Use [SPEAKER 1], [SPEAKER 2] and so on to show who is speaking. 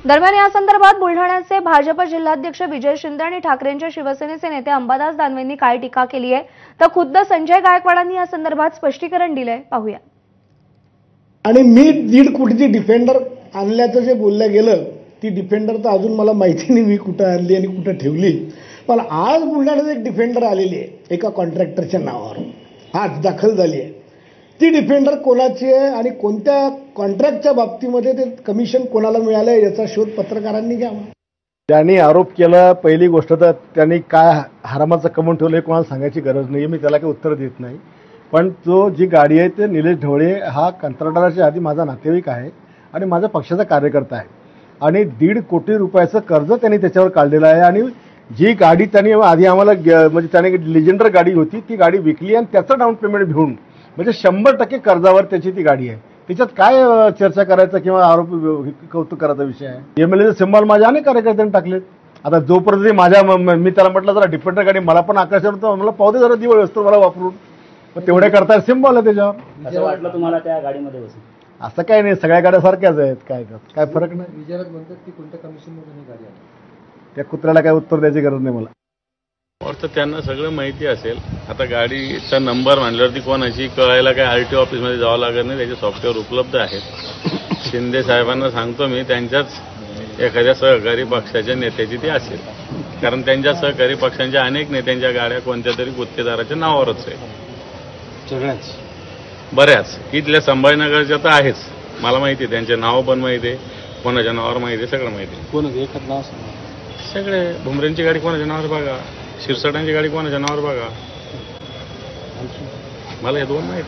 [SPEAKER 1] दरम्यान या संदर्भात बुलढाण्याचे भाजप जिल्हाध्यक्ष विजय शिंदे आणि ठाकरेंच्या शिवसेनेचे नेते अंबादास दानवेंनी काय टीका केली आहे तर खुद्द संजय गायकवाडांनी या संदर्भात स्पष्टीकरण दिलंय, पाहूया.
[SPEAKER 2] आणि मी 1.5 कोटीची डिफेंडर आणल्याचं जे बोललं गेलं, ती डिफेंडर तर अजून मला माहिती नाही मी कुठं आणली आणि कुठं ठेवली. पण आज बुलढाण्यात एक डिफेंडर आलेली आहे एका कॉन्ट्रॅक्टरच्या नावावर, आज दाखल झाली आहे. ती डिफेंडर कोणाची आहे आणि कोणत्या कॉन्ट्रॅक्टच्या बाबतीमध्ये ते कमिशन कोणाला मिळालं याचा शोध पत्रकारांनी घ्यावा.
[SPEAKER 3] त्यांनी आरोप केला, पहिली गोष्ट तर त्यांनी काय हरामाचं कमवून ठेवलं हे कोणाला सांगायची गरज नाही, मी त्याला काही उत्तर देत नाही. पण तो जी गाडी आहे ते निलेश ढवळे हा कंत्राटदाराच्या आधी माझा नातेवाईक आहे आणि माझ्या पक्षाचा कार्यकर्ता आहे आणि 1.5 कोटी रुपयाचं कर्ज त्यांनी त्याच्यावर काढलेलं आहे. आणि जी गाडी त्यांनी आधी आम्हाला म्हणजे त्याने लेजेंडर गाडी होती ती गाडी विकली आणि त्याचं डाऊन पेमेंट घेऊन म्हणजे 100% कर्जावर त्याची ती गाडी आहे. त्याच्यात काय चर्चा करायचा किंवा आरोप कौतुक करायचा विषय आहे. एमएलएचे सिंबल माझ्या अनेक कार्यकर्त्यांनी टाकलेत. आता जोपर्यंत माझ्या मी त्याला म्हटलं जरा डिफेंडर गाडी मला पण आकर्षण होतं, मला पाहू दे जरा दिवळ असतो मला वापरून, तेवढे करता सिंबल आहे त्याच्यावर.
[SPEAKER 4] असं वाटलं तुम्हाला त्या गाडीमध्ये बसून?
[SPEAKER 3] असं काही नाही, सगळ्या गाड्या सारख्याच आहेत, काय फरक नाही.
[SPEAKER 5] विचारत म्हणतात की कोणत्या कमिशनमधून गाडी आहे,
[SPEAKER 3] त्या कुत्र्याला काय उत्तर द्यायची गरज नाही मला.
[SPEAKER 6] तर त्यांना सगळं माहिती असेल. आता गाडीचा नंबर म्हणल्यावरती कोणाची कळायला काय आरटीओ ऑफिसमध्ये जावं लागत नाही, त्याचे सॉफ्टवेअर उपलब्ध आहेत. शिंदे साहेबांना सांगतो मी, त्यांच्याच एखाद्या सहकारी पक्षाच्या नेत्याची ती असेल, कारण त्यांच्या सहकारी पक्षांच्या अनेक नेत्यांच्या गाड्या कोणत्या तरी गुत्तेदाराच्या नावावरच आहे.
[SPEAKER 5] सगळ्याच
[SPEAKER 6] बऱ्याच इथल्या संभाजीनगरच्या तर आहेच, मला माहिती आहे, त्यांचे नाव पण माहिती आहे, कोणाच्या नावावर माहिती आहे, सगळं माहिती आहे.
[SPEAKER 5] कोण एखाद नाव
[SPEAKER 6] सगळे भुमरेंची गाडी कोणाच्या नावावर बघा, शिरसाटांची गाडी कोणाच्या नावावर बघा, मला हे 2 माहिती.